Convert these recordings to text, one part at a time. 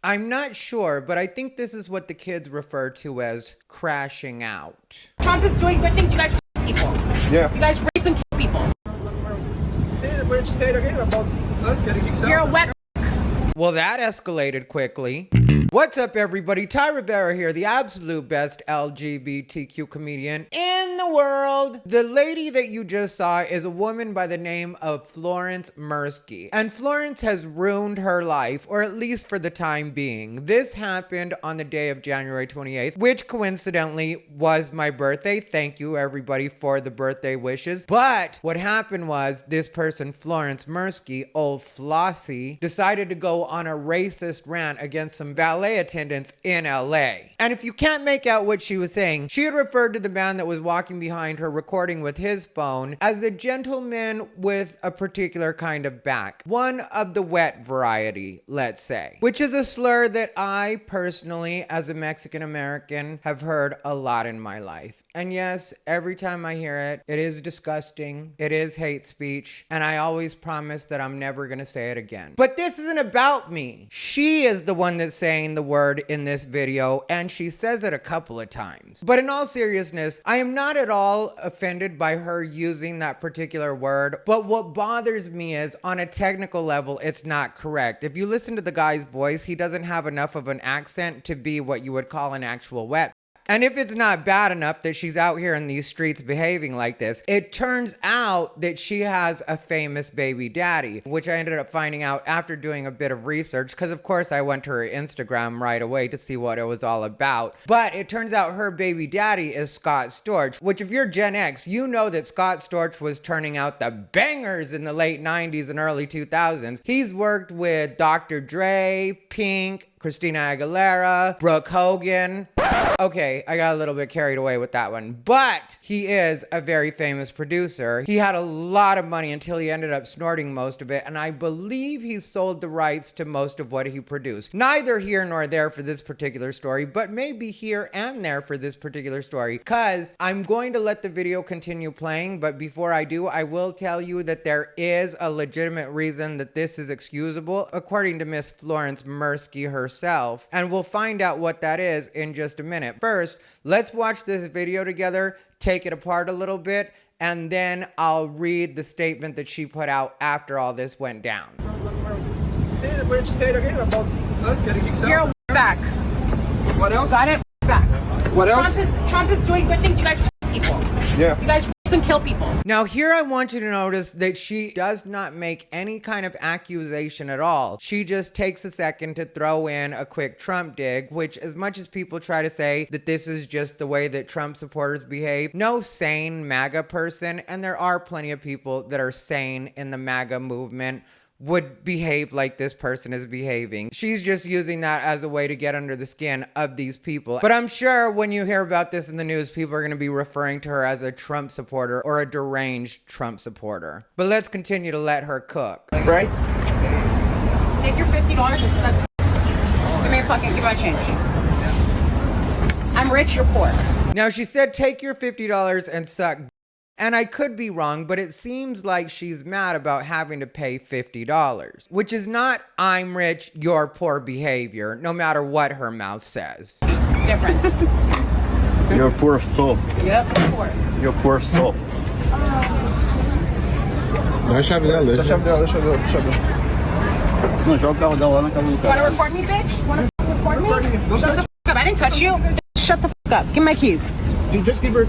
I'm not sure, but I think this is what the kids refer to as crashing out. Trump is doing good things. You guys people. Yeah. You guys rape and kill people. Why don't you say it again about us getting kicked out? You're a wet. Well, that escalated quickly. What's up, everybody? Ty Rivera here, the absolute best LGBTQ comedian in the world. The lady that you just saw is a woman by the name of Florence Mirsky. And Florence has ruined her life, or at least for the time being. This happened on the day of January 28th, which coincidentally was my birthday. Thank you, everybody, for the birthday wishes. But what happened was this person, Florence Mirsky, old Flossie, decided to go on a racist rant against some valet attendants in LA. And if you can't make out what she was saying, she had referred to the man that was walking behind her recording with his phone as a gentleman with a particular kind of back. One of the wet variety, let's say. Which is a slur that I personally, as a Mexican American, have heard a lot in my life. And yes, every time I hear it, it is disgusting, it is hate speech, and I always promise that I'm never gonna say it again. But this isn't about me. She is the one that's saying the word in this video, and she says it a couple of times. But in all seriousness, I am not at all offended by her using that particular word, but what bothers me is, on a technical level, it's not correct. If you listen to the guy's voice, he doesn't have enough of an accent to be what you would call an actual wet. And if it's not bad enough that she's out here in these streets behaving like this, it turns out that she has a famous baby daddy, which I ended up finding out after doing a bit of research, because of course I went to her Instagram right away to see what it was all about. But it turns out her baby daddy is Scott Storch, which if you're Gen X, you know that Scott Storch was turning out the bangers in the late 90s and early 2000s. He's worked with Dr. Dre, Pink, Christina Aguilera, Brooke Hogan. Okay, I got a little bit carried away with that one. But he is a very famous producer. He had a lot of money until he ended up snorting most of it, and I believe he sold the rights to most of what he produced. Neither here nor there for this particular story, but maybe here and there for this particular story, because I'm going to let the video continue playing, but before I do, I will tell you that there is a legitimate reason that this is excusable, according to Miss Florence Mirsky herself, and we'll find out what that is in just a minute. First, let's watch this video together, take it apart a little bit, and then I'll read the statement that she put out after all this went down. Why don't you say it again about us getting kicked out? You're a back. What else? Got it? Back. What else? Trump is doing good things. You guys people. Yeah. You guys rape and kill people. Now here I want you to notice that she does not make any kind of accusation at all. She just takes a second to throw in a quick Trump dig, which, as much as people try to say that this is just the way that Trump supporters behave, no sane MAGA person, and there are plenty of people that are sane in the MAGA movement, would behave like this person is behaving. She's just using that as a way to get under the skin of these people. But I'm sure when you hear about this in the news, people are going to be referring to her as a Trump supporter or a deranged Trump supporter. But let's continue to let her cook. Right? Take your $50 and suck. Give me your fucking, give me my change. I'm rich, you're poor. Now she said, take your $50 and suck. And I could be wrong, but it seems like she's mad about having to pay $50, which is not I'm rich, you're poor behavior, no matter what her mouth says. Difference. You're a poor soul. Yep, poor. You're a poor soul. Dá a chave dela, deixa a chave dela, deixa eu ver. Não, joga o carro dela lá na casa do cara. Wanna record me, bitch? Wanna record me? Shut the fuck up. I didn't touch you. Shut the fuck up. Give me my keys. Just give her.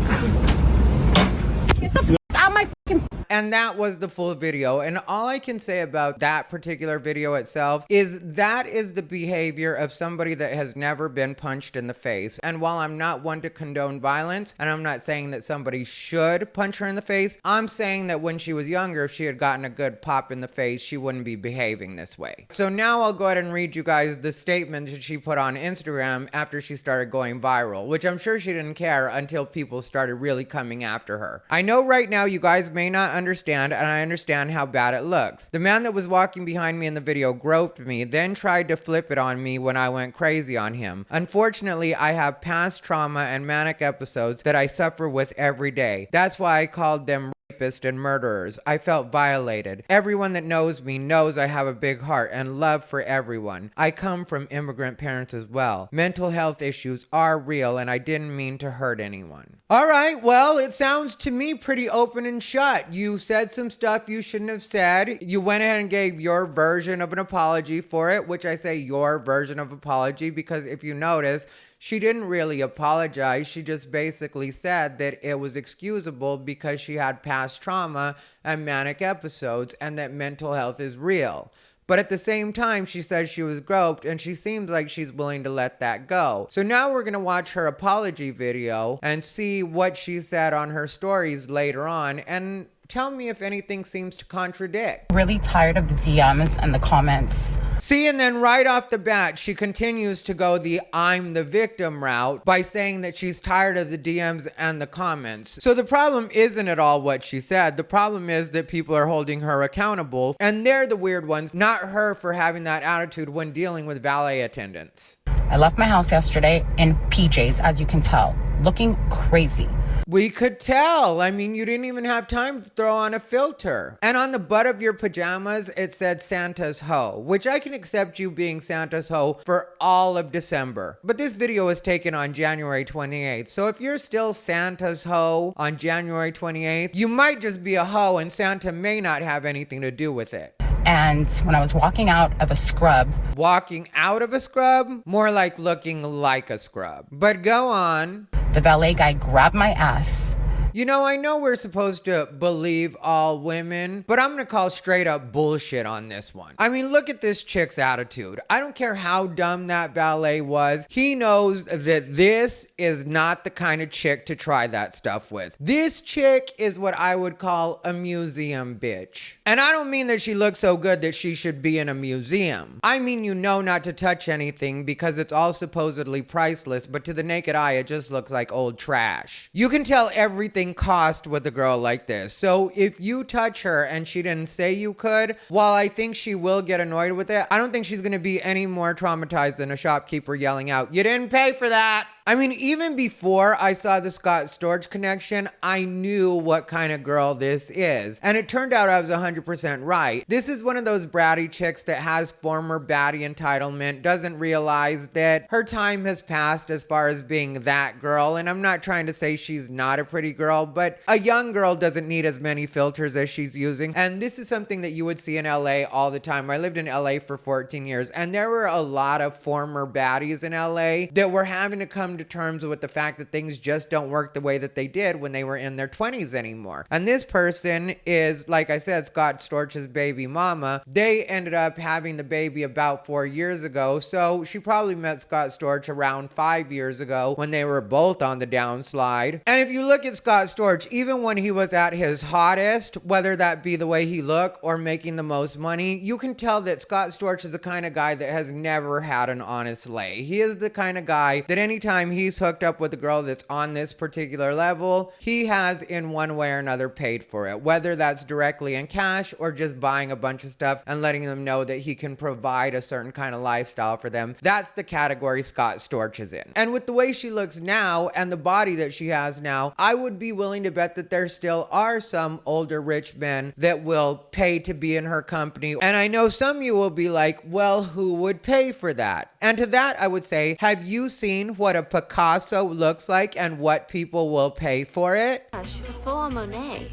Get the fuck out of my fucking. And that was the full video. And all I can say about that particular video itself is that is the behavior of somebody that has never been punched in the face. And while I'm not one to condone violence, and I'm not saying that somebody should punch her in the face, I'm saying that when she was younger, if she had gotten a good pop in the face, she wouldn't be behaving this way. So now I'll go ahead and read you guys the statement that she put on Instagram after she started going viral, which I'm sure she didn't care until people started really coming after her. I know right now you guys may not understand, and I understand how bad it looks. The man that was walking behind me in the video groped me, then tried to flip it on me when I went crazy on him. Unfortunately, I have past trauma and manic episodes that I suffer with every day. That's why I called them rape rapists and murderers. I felt violated. Everyone that knows me knows I have a big heart and love for everyone. I come from immigrant parents as well. Mental health issues are real, and I didn't mean to hurt anyone. All right, well, it sounds to me pretty open and shut. You said some stuff you shouldn't have said. You went ahead and gave your version of an apology for it, which I say your version of apology because if you notice, she didn't really apologize. She just basically said that it was excusable because she had past trauma and manic episodes and that mental health is real. But at the same time, she says she was groped and she seems like she's willing to let that go. So now we're going to watch her apology video and see what she said on her stories later on and tell me if anything seems to contradict. Really tired of the DMs and the comments. See, and then right off the bat, she continues to go the I'm the victim route by saying that she's tired of the DMs and the comments. So the problem isn't at all what she said. The problem is that people are holding her accountable, and they're the weird ones, not her for having that attitude when dealing with valet attendants. I left my house yesterday in PJs, as you can tell, looking crazy. We could tell. I mean, you didn't even have time to throw on a filter. And on the butt of your pajamas, it said Santa's hoe, which I can accept you being Santa's hoe for all of December. But this video was taken on January 28th. So if you're still Santa's hoe on January 28th, you might just be a hoe and Santa may not have anything to do with it. And when I was walking out of a scrub. Walking out of a scrub? More like looking like a scrub. But go on. The valet guy grabbed my ass. You know, I know we're supposed to believe all women, but I'm gonna call straight up bullshit on this one. I mean, look at this chick's attitude. I don't care how dumb that valet was. He knows that this is not the kind of chick to try that stuff with. This chick is what I would call a museum bitch. And I don't mean that she looks so good that she should be in a museum. I mean, you know not to touch anything because it's all supposedly priceless, but to the naked eye, it just looks like old trash. You can tell everything cost with a girl like this. So if you touch her and she didn't say you could, while I think she will get annoyed with it, I don't think she's going to be any more traumatized than a shopkeeper yelling out, "You didn't pay for that." I mean, even before I saw the Scott Storch connection, I knew what kind of girl this is. And it turned out I was 100% right. This is one of those bratty chicks that has former baddie entitlement, doesn't realize that her time has passed as far as being that girl. And I'm not trying to say she's not a pretty girl, but a young girl doesn't need as many filters as she's using. And this is something that you would see in LA all the time. I lived in LA for 14 years, and there were a lot of former baddies in LA that were having to come to terms with the fact that things just don't work the way that they did when they were in their 20s anymore. And this person is, like I said, Scott Storch's baby mama. They ended up having the baby about 4 years ago, so she probably met Scott Storch around 5 years ago when they were both on the downslide. And if you look at Scott Storch, even when he was at his hottest, whether that be the way he looked or making the most money, you can tell that Scott Storch is the kind of guy that has never had an honest lay. He is the kind of guy that anytime he's hooked up with a girl that's on this particular level, he has in one way or another paid for it, whether that's directly in cash or just buying a bunch of stuff and letting them know that he can provide a certain kind of lifestyle for them. That's the category Scott Storch is in. And with the way she looks now and the body that she has now, I would be willing to bet that there still are some older rich men that will pay to be in her company. And I know some of you will be like, well, who would pay for that? And to that I would say, have you seen what a Picasso looks like and what people will pay for it? She's a full-on Monet.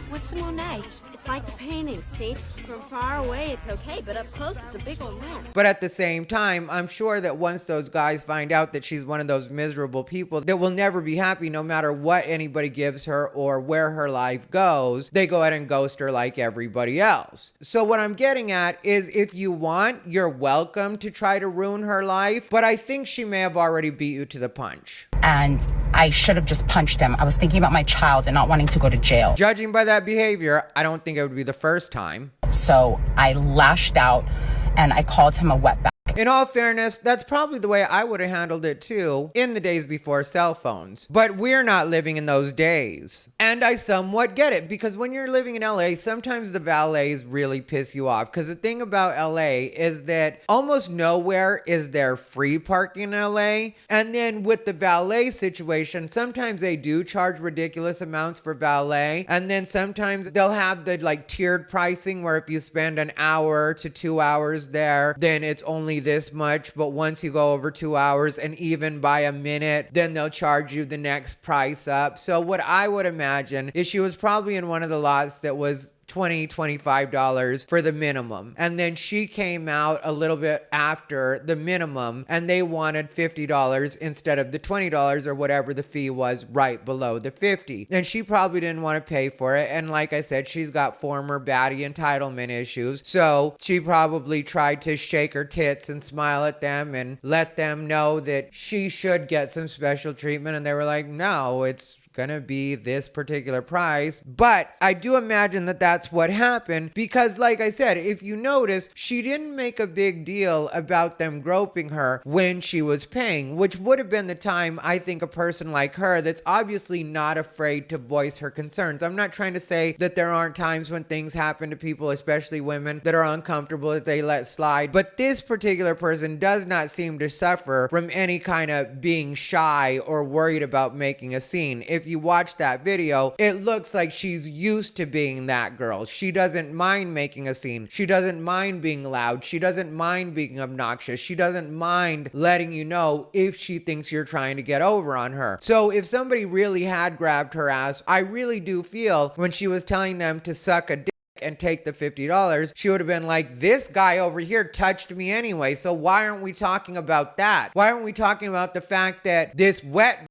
What's a Monet? It's like the painting, see? From far away it's okay, but up close it's a big old mess. But at the same time, I'm sure that once those guys find out that she's one of those miserable people that will never be happy no matter what anybody gives her or where her life goes, they go ahead and ghost her like everybody else. So what I'm getting at is if you want, you're welcome to try to ruin her life, but I think she may have already beat you to the punch. And I should have just punched him. I was thinking about my child and not wanting to go to jail. Judging by that behavior, I don't think it would be the first time. So I lashed out and I called him a wetback. In all fairness, that's probably the way I would have handled it too in the days before cell phones. But we're not living in those days. And I somewhat get it, because when you're living in LA, sometimes the valets really piss you off. Because the thing about LA is that almost nowhere is there free parking in LA. And then with the valet situation, sometimes they do charge ridiculous amounts for valet. And then sometimes they'll have the like tiered pricing where if you spend an hour to 2 hours there, then it's only this much. But once you go over 2 hours and even by a minute, then they'll charge you the next price up. So what I would imagine is she was probably in one of the lots that was $25 for the minimum, and then she came out a little bit after the minimum and they wanted $50 instead of the $20 or whatever the fee was right below the 50, and she probably didn't want to pay for it. And like I said, she's got former baddie entitlement issues, so she probably tried to shake her tits and smile at them and let them know that she should get some special treatment, and they were like, no, it's gonna be this particular price. But I do imagine that that's what happened, because like I said, if you notice, she didn't make a big deal about them groping her when she was paying, which would have been the time I think a person like her that's obviously not afraid to voice her concerns. I'm not trying to say that there aren't times when things happen to people, especially women, that are uncomfortable that they let slide, but this particular person does not seem to suffer from any kind of being shy or worried about making a scene. If you watch that video, it looks like she's used to being that girl. She doesn't mind making a scene. She doesn't mind being loud. She doesn't mind being obnoxious. She doesn't mind letting you know if she thinks you're trying to get over on her. So if somebody really had grabbed her ass, I really do feel when she was telling them to suck a dick and take the $50, she would have been like, this guy over here touched me anyway, so why aren't we talking about that? Why aren't we talking about the fact that this wet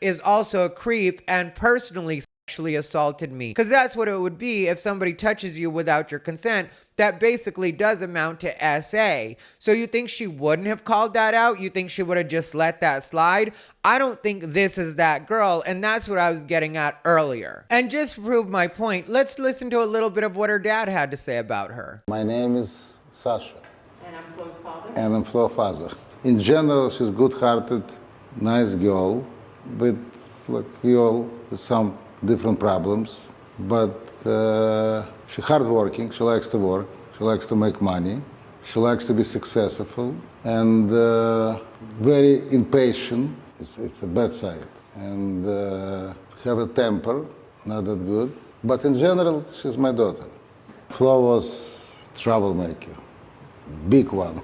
is also a creep and personally sexually assaulted me? Because that's what it would be if somebody touches you without your consent. That basically does amount to SA. So you think she wouldn't have called that out? You think she would have just let that slide? I don't think this is that girl, and that's what I was getting at earlier. And just to prove my point, let's listen to a little bit of what her dad had to say about her. My name is Sasha. And I'm Flo's father. And I'm Flo's father. In general, she's good-hearted, nice girl, but like we all with some different problems. But she's hardworking, she likes to work, she likes to make money, she likes to be successful, and very impatient. It's a bad side. And have a temper, not that good. But in general, she's my daughter. Flo was troublemaker, big one.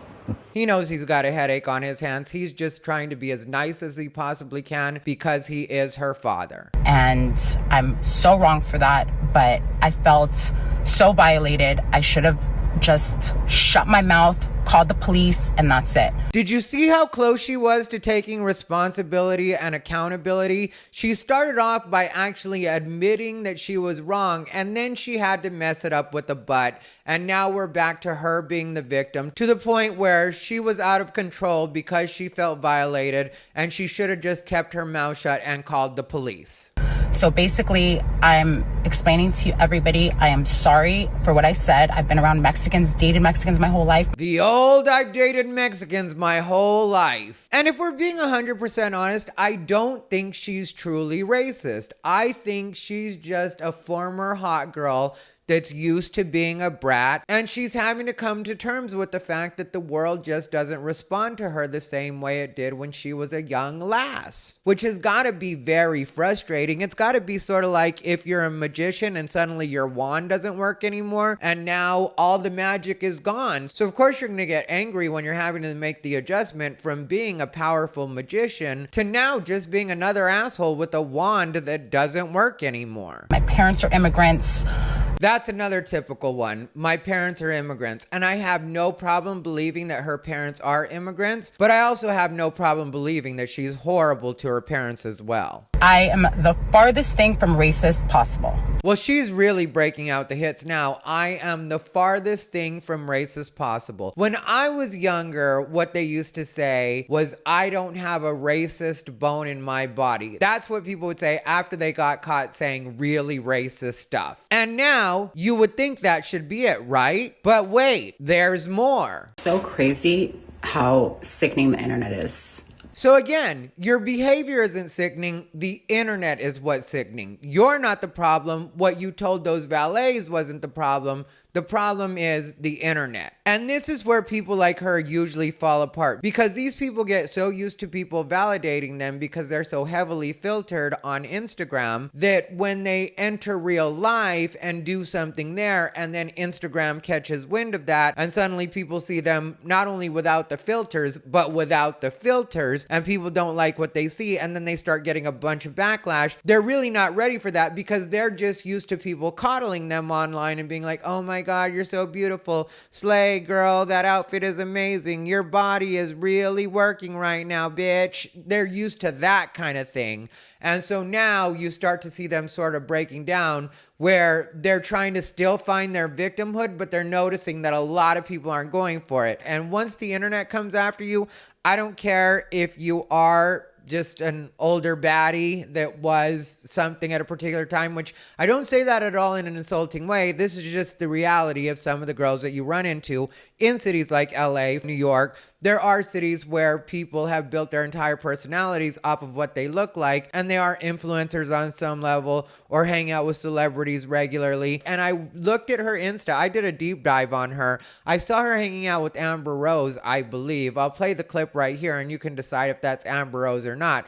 He knows he's got a headache on his hands. He's just trying to be as nice as he possibly can because he is her father. And I'm so wrong for that, but I felt so violated. I should have just shut my mouth, called the police, and that's it. Did you see how close she was to taking responsibility and accountability? She started off by actually admitting that she was wrong, and then she had to mess it up with a butt. And now we're back to her being the victim, to the point where she was out of control because she felt violated, and she should have just kept her mouth shut and called the police. So basically, I'm explaining to everybody, I am sorry for what I said. I've been around Mexicans, dated Mexicans my whole life. I've dated Mexicans my whole life. And if we're being 100% honest, I don't think she's truly racist. I think she's just a former hot girl that's used to being a brat, and she's having to come to terms with the fact that the world just doesn't respond to her the same way it did when she was a young lass, which has got to be very frustrating. It's got to be sort of like if you're a magician and suddenly your wand doesn't work anymore and now all the magic is gone. So of course you're going to get angry when you're having to make the adjustment from being a powerful magician to now just being another asshole with a wand that doesn't work anymore. My parents are immigrants. That's another typical one. My parents are immigrants, and I have no problem believing that her parents are immigrants, but I also have no problem believing that she's horrible to her parents as well. I am the farthest thing from racist possible. Well, she's really breaking out the hits now. I am the farthest thing from racist possible. When I was younger, what they used to say was, I don't have a racist bone in my body. That's what people would say after they got caught saying really racist stuff. And now you would think that should be it, right? But wait, there's more. So crazy. how sickening the internet is. So again, your behavior isn't sickening. The internet is what's sickening. You're not the problem. What you told those valets wasn't the problem. The problem is the internet. And this is where people like her usually fall apart, because these people get so used to people validating them because they're so heavily filtered on Instagram that when they enter real life and do something there, and then Instagram catches wind of that, and suddenly people see them not only without the filters, but without the filters, and people don't like what they see, and then they start getting a bunch of backlash. They're really not ready for that because they're just used to people coddling them online and being like, oh my God, you're so beautiful. Slay, girl. That outfit is amazing. Your body is really working right now, bitch. They're used to that kind of thing. And so now you start to see them sort of breaking down where they're trying to still find their victimhood, but they're noticing that a lot of people aren't going for it. And once the internet comes after you, I don't care if you are just an older baddie that was something at a particular time, which I don't say that at all in an insulting way. This is just the reality of some of the girls that you run into in cities like LA, New York. There are cities where people have built their entire personalities off of what they look like, and they are influencers on some level or hang out with celebrities regularly. And I looked at her Insta. I did a deep dive on her. I saw her hanging out with Amber Rose, I believe. I'll play the clip right here and you can decide if that's Amber Rose or not.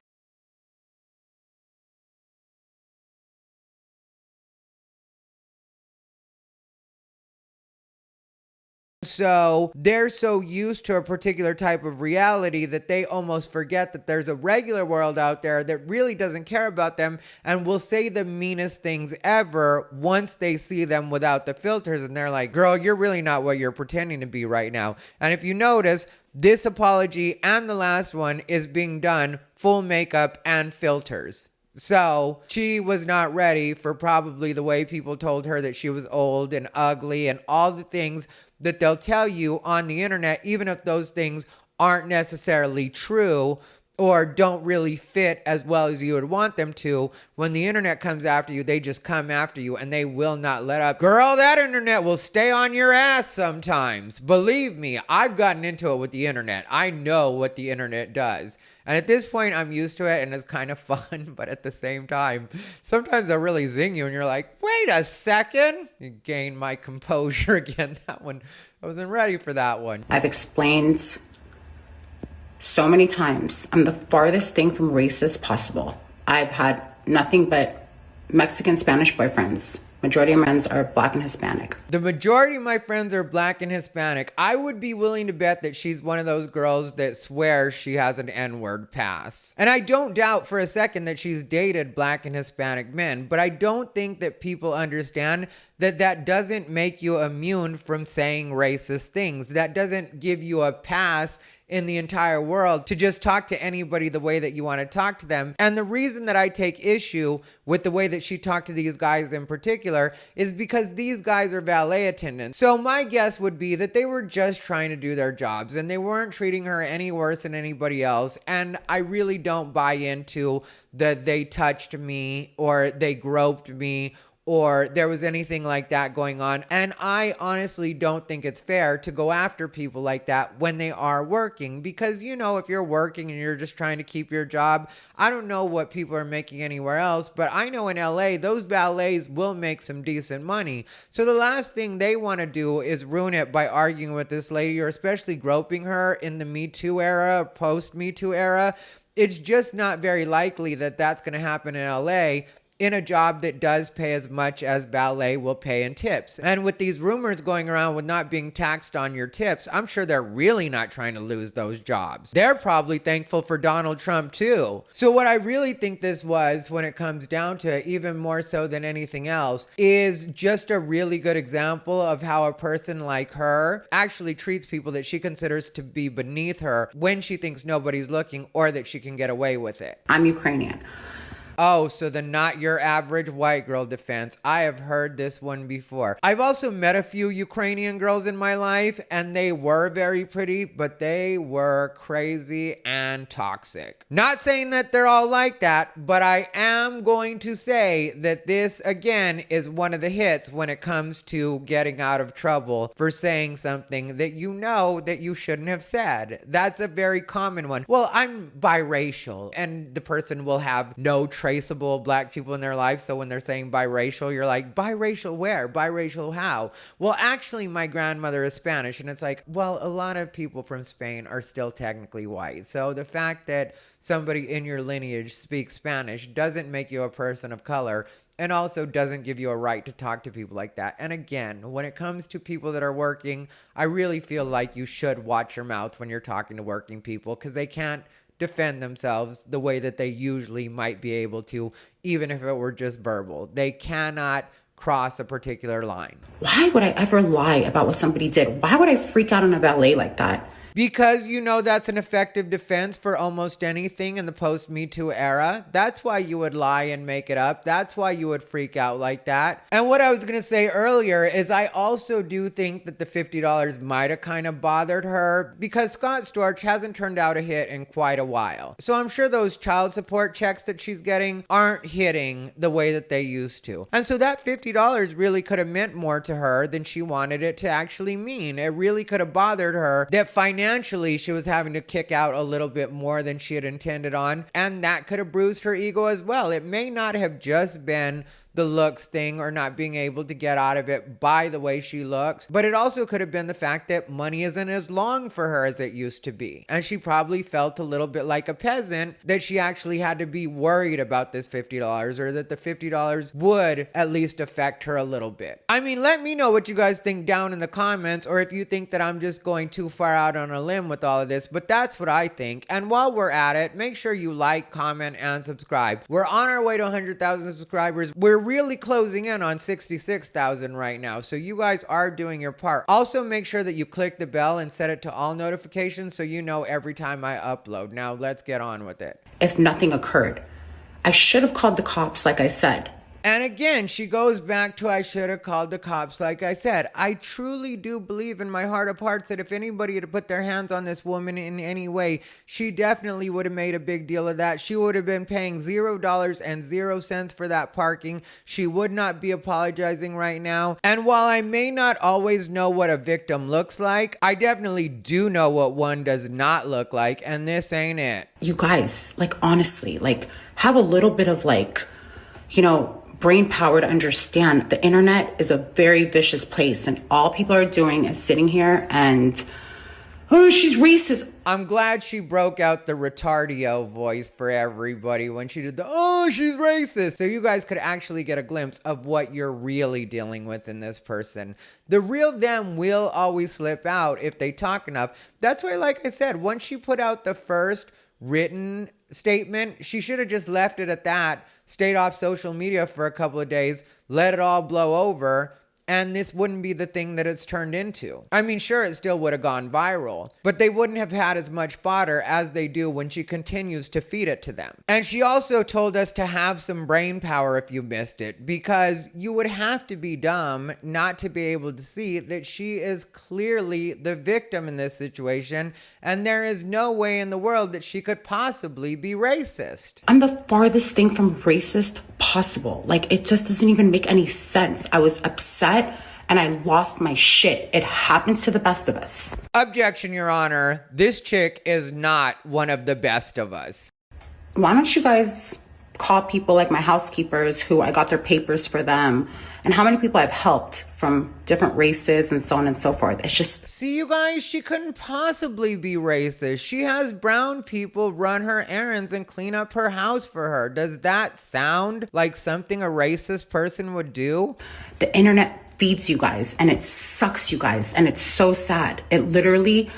So they're so used to a particular type of reality that they almost forget that there's a regular world out there that really doesn't care about them and will say the meanest things ever once they see them without the filters. And they're like, girl, you're really not what you're pretending to be right now. And if you notice, this apology and the last one is being done full makeup and filters. So she was not ready for probably the way people told her that she was old and ugly and all the things that they'll tell you on the internet, even if those things aren't necessarily true or don't really fit as well as you would want them to. When the internet comes after you, they just come after you and they will not let up. Girl, that internet will stay on your ass sometimes. Believe me, I've gotten into it with the internet. I know what the internet does. And at this point, I'm used to it and it's kind of fun, but at the same time, sometimes they'll really zing you and you're like, wait a second. You gain my composure again. That one, I wasn't ready for that one. I've explained so many times, I'm the farthest thing from racist possible. I've had nothing but Mexican, Spanish boyfriends. Majority of my friends are Black and Hispanic. The majority of my friends are Black and Hispanic. I would be willing to bet that she's one of those girls that swears she has an N-word pass. And I don't doubt for a second that she's dated Black and Hispanic men, but I don't think that people understand that that doesn't make you immune from saying racist things. That doesn't give you a pass in the entire world to just talk to anybody the way that you want to talk to them. And the reason that I take issue with the way that she talked to these guys in particular is because these guys are valet attendants. So my guess would be that they were just trying to do their jobs and they weren't treating her any worse than anybody else. And I really don't buy into that they touched me or they groped me or there was anything like that going on. And I honestly don't think it's fair to go after people like that when they are working. Because, you know, if you're working and you're just trying to keep your job, I don't know what people are making anywhere else, but I know in LA, those valets will make some decent money. So the last thing they want to do is ruin it by arguing with this lady or especially groping her in the Me Too era, post Me Too era. It's just not very likely that that's going to happen in LA in a job that does pay as much as valet will pay in tips. And with these rumors going around with not being taxed on your tips, I'm sure they're really not trying to lose those jobs. They're probably thankful for Donald Trump too. So what I really think this was, when it comes down to it, even more so than anything else, is just a really good example of how a person like her actually treats people that she considers to be beneath her when she thinks nobody's looking or that she can get away with it. I'm Ukrainian. Oh, so the not your average white girl defense. I have heard this one before. I've also met a few Ukrainian girls in my life, and they were very pretty, but they were crazy and toxic. Not saying that they're all like that, but I am going to say that this, again, is one of the hits when it comes to getting out of trouble for saying something that you know that you shouldn't have said. That's a very common one. Well, I'm biracial, and the person will have no traceable black people in their life, so when they're saying biracial, you're like, biracial where? Biracial how? Well, actually, my grandmother is Spanish, and it's like, well, a lot of people from Spain are still technically white. So the fact that somebody in your lineage speaks Spanish doesn't make you a person of color, and also doesn't give you a right to talk to people like that. And again, when it comes to people that are working, I really feel like you should watch your mouth when you're talking to working people, because they can't defend themselves the way that they usually might be able to, even if it were just verbal. They cannot cross a particular line. Why would I ever lie about what somebody did? Why would I freak out on a valet like that? Because you know that's an effective defense for almost anything in the post-Me Too era. That's why you would lie and make it up. That's why you would freak out like that. And what I was going to say earlier is I also do think that the $50 might have kind of bothered her, because Scott Storch hasn't turned out a hit in quite a while. So I'm sure those child support checks that she's getting aren't hitting the way that they used to. And so that $50 really could have meant more to her than she wanted it to actually mean. It really could have bothered her that financially she was having to kick out a little bit more than she had intended on, and that could have bruised her ego as well. It may not have just been the looks thing or not being able to get out of it by the way she looks, but it also could have been the fact that money isn't as long for her as it used to be. And she probably felt a little bit like a peasant, that she actually had to be worried about this $50, or that the $50 would at least affect her a little bit. I mean, let me know what you guys think down in the comments, or if you think that I'm just going too far out on a limb with all of this, but that's what I think. And while we're at it, make sure you like, comment, and subscribe. We're on our way to 100,000 subscribers. We're really closing in on 66,000 right now, so you guys are doing your part. Also, make sure that you click the bell and set it to all notifications so you know every time I upload. Now let's get on with it. If nothing occurred, I should have called the cops, like I said. And again, she goes back to, I should have called the cops, like I said. I truly do believe in my heart of hearts that if anybody had put their hands on this woman in any way, she definitely would have made a big deal of that. She would have been paying $0.00 for that parking. She would not be apologizing right now. And while I may not always know what a victim looks like, I definitely do know what one does not look like, and this ain't it. You guys, like, honestly, like, have a little bit of, like, you know, brain power to understand the internet is a very vicious place, and all people are doing is sitting here and, oh, she's racist. I'm glad she broke out the retardio voice for everybody when she did the, oh, she's racist. So you guys could actually get a glimpse of what you're really dealing with in this person. The real them will always slip out if they talk enough. That's why, like I said, once she put out the first written statement, she should have just left it at that, stayed off social media for a couple of days, let it all blow over, and this wouldn't be the thing that it's turned into. I mean, sure, it still would have gone viral, but they wouldn't have had as much fodder as they do when she continues to feed it to them. And she also told us to have some brain power if you missed it, because you would have to be dumb not to be able to see that she is clearly the victim in this situation, and there is no way in the world that she could possibly be racist. I'm the farthest thing from racist possible. Like, it just doesn't even make any sense. I was upset and I lost my shit. It happens to the best of us. Objection, Your Honor. This chick is not one of the best of us. Why don't you guys call people like my housekeepers who I got their papers for them, and how many people I've helped from different races and so on and so forth. It's just... See, you guys, she couldn't possibly be racist. She has brown people run her errands and clean up her house for her. Does that sound like something a racist person would do? The internet feeds you guys, and it sucks you guys, and it's so sad. It literally...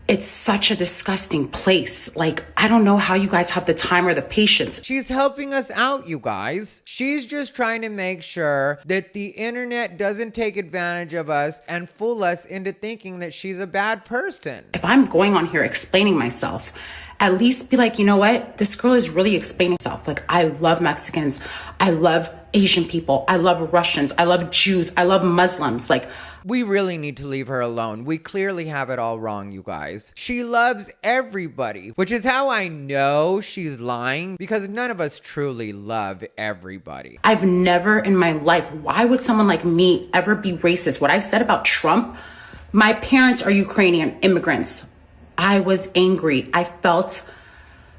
It's such a disgusting place. Like, I don't know how you guys have the time or the patience. She's helping us out, you guys. She's just trying to make sure that the internet doesn't take advantage of us and fool us into thinking that she's a bad person. If I'm going on here explaining myself at least be like, you know what? This girl is really explaining herself. Like, I love Mexicans. I love Asian people. I love Russians. I love Jews. I love Muslims. Like, we really need to leave her alone. We clearly have it all wrong, you guys. She loves everybody, which is how I know she's lying, because none of us truly love everybody. I've never in my life, why would someone like me ever be racist? What I said about Trump, my parents are Ukrainian immigrants. I was angry. I felt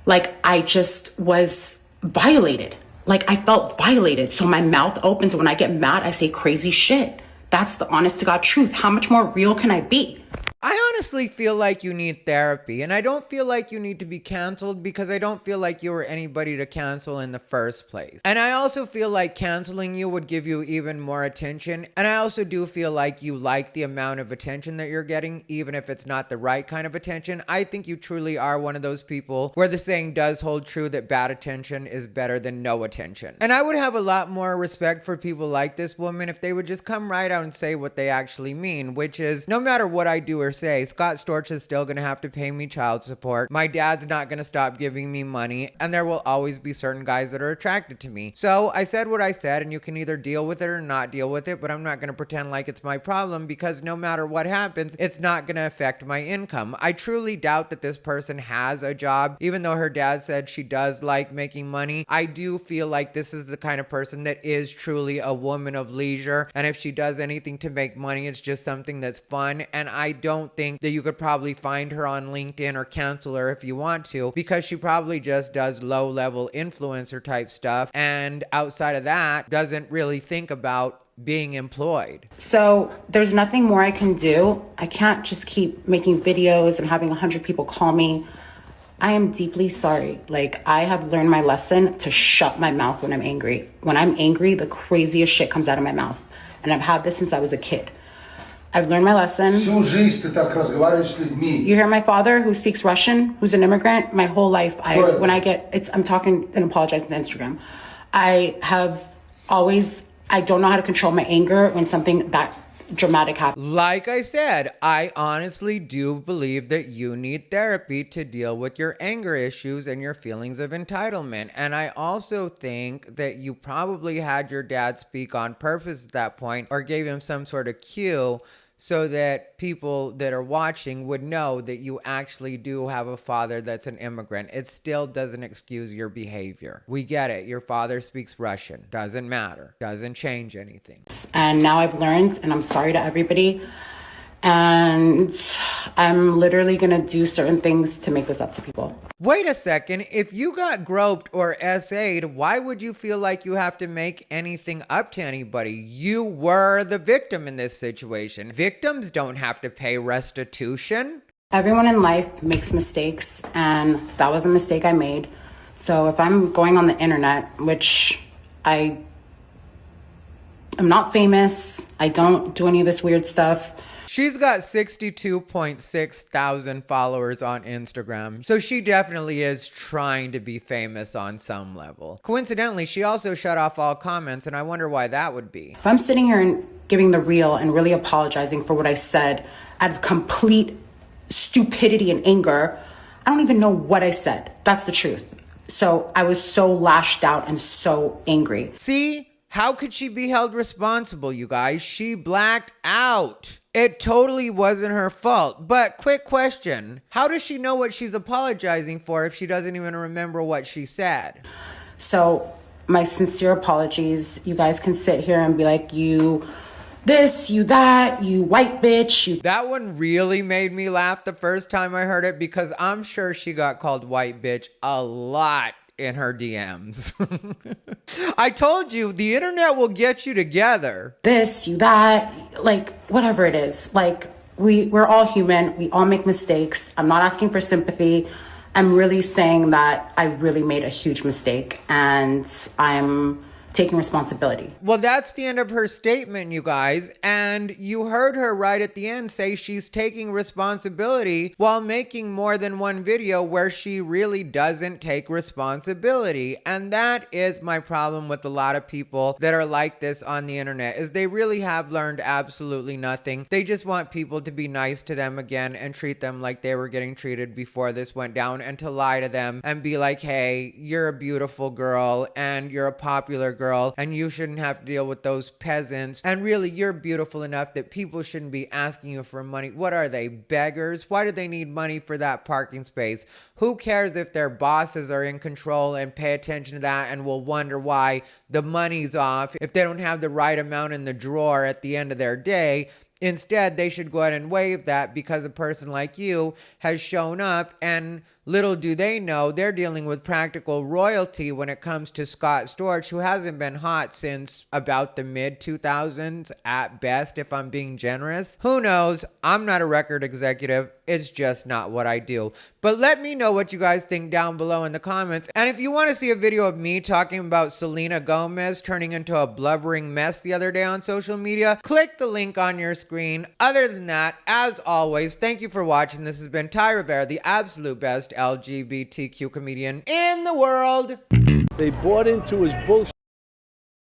like I just was violated. Like, I felt violated. So my mouth opens, and when I get mad, I say crazy shit. That's the honest to God truth. How much more real can I be? I honestly feel like you need therapy, and I don't feel like you need to be canceled, because I don't feel like you were anybody to cancel in the first place. And I also feel like canceling you would give you even more attention. And I also do feel like you like the amount of attention that you're getting, even if it's not the right kind of attention. I think you truly are one of those people where the saying does hold true that bad attention is better than no attention. And I would have a lot more respect for people like this woman if they would just come right out and say what they actually mean, which is, no matter what I do or say, Scott Storch is still going to have to pay me child support. My dad's not going to stop giving me money, and there will always be certain guys that are attracted to me. So I said what I said, and you can either deal with it or not deal with it, but I'm not going to pretend like it's my problem, because no matter what happens, it's not going to affect my income. I truly doubt that this person has a job, even though her dad said she does like making money. I do feel like this is the kind of person that is truly a woman of leisure, and if she does anything to make money, it's just something that's fun. And I don't think that you could probably find her on LinkedIn or cancel her if you want to, because she probably just does low-level influencer type stuff, and outside of that doesn't really think about being employed. So there's nothing more I can do. I can't just keep making videos and having 100 people call me. I am deeply sorry. Like, I have learned my lesson to shut my mouth when I'm angry. When I'm angry, the craziest shit comes out of my mouth. And I've had this since I was a kid. I've learned my lesson. Всю жизнь ты так разговариваешь с людьми. You hear my father, who speaks Russian, who's an immigrant. My whole life, I'm talking and apologizing on Instagram. I don't know how to control my anger when something that dramatic happens. Like I said, I honestly do believe that you need therapy to deal with your anger issues and your feelings of entitlement. And I also think that you probably had your dad speak on purpose at that point, or gave him some sort of cue, so that people that are watching would know that you actually do have a father that's an immigrant. It still doesn't excuse your behavior. We get it. Your father speaks Russian. Doesn't matter. Doesn't change anything. And now I've learned, and I'm sorry to everybody. And I'm literally going to do certain things to make this up to people. Wait a second. If you got groped or SA'd, why would you feel like you have to make anything up to anybody? You were the victim in this situation. Victims don't have to pay restitution. Everyone in life makes mistakes, and that was a mistake I made. So if I'm going on the internet, which I'm not famous, I don't do any of this weird stuff. She's got 62.6 thousand followers on Instagram, so she definitely is trying to be famous on some level. Coincidentally, she also shut off all comments, and I wonder why that would be. If I'm sitting here and giving the real and really apologizing for what I said out of complete stupidity and anger, I don't even know what I said. That's the truth. So I was so lashed out and so angry. See? How could she be held responsible, you guys? She blacked out. It totally wasn't her fault. But quick question. How does she know what she's apologizing for if she doesn't even remember what she said? So my sincere apologies. You guys can sit here and be like, you this, you that, you white bitch. You. That one really made me laugh the first time I heard it, because I'm sure she got called white bitch a lot in her DMs. I told you, the internet will get you together. This, you that, like, whatever it is. Like, we're all human. We all make mistakes. I'm not asking for sympathy. I'm really saying that I really made a huge mistake, and I'm taking responsibility. Well, that's the end of her statement, you guys. And you heard her right at the end say she's taking responsibility while making more than one video where she really doesn't take responsibility. And that is my problem with a lot of people that are like this on the internet, is they really have learned absolutely nothing. They just want people to be nice to them again and treat them like they were getting treated before this went down, and to lie to them and be like, hey, you're a beautiful girl and you're a popular girl and you shouldn't have to deal with those peasants, and really you're beautiful enough that people shouldn't be asking you for money. What are they, beggars? Why do they need money for that parking space? Who cares if their bosses are in control and pay attention to that and will wonder why the money's off if they don't have the right amount in the drawer at the end of their day? Instead, they should go ahead and waive that because a person like you has shown up, and little do they know they're dealing with practical royalty when it comes to Scott Storch, who hasn't been hot since about the mid-2000s at best, if I'm being generous. Who knows? I'm not a record executive. It's just not what I do. But let me know what you guys think down below in the comments. And if you want to see a video of me talking about Selena Gomez turning into a blubbering mess the other day on social media, click the link on your screen. Other than that, as always, thank you for watching. This has been Ty Rivera, the absolute best LGBTQ comedian in the world. They bought into his bullshit.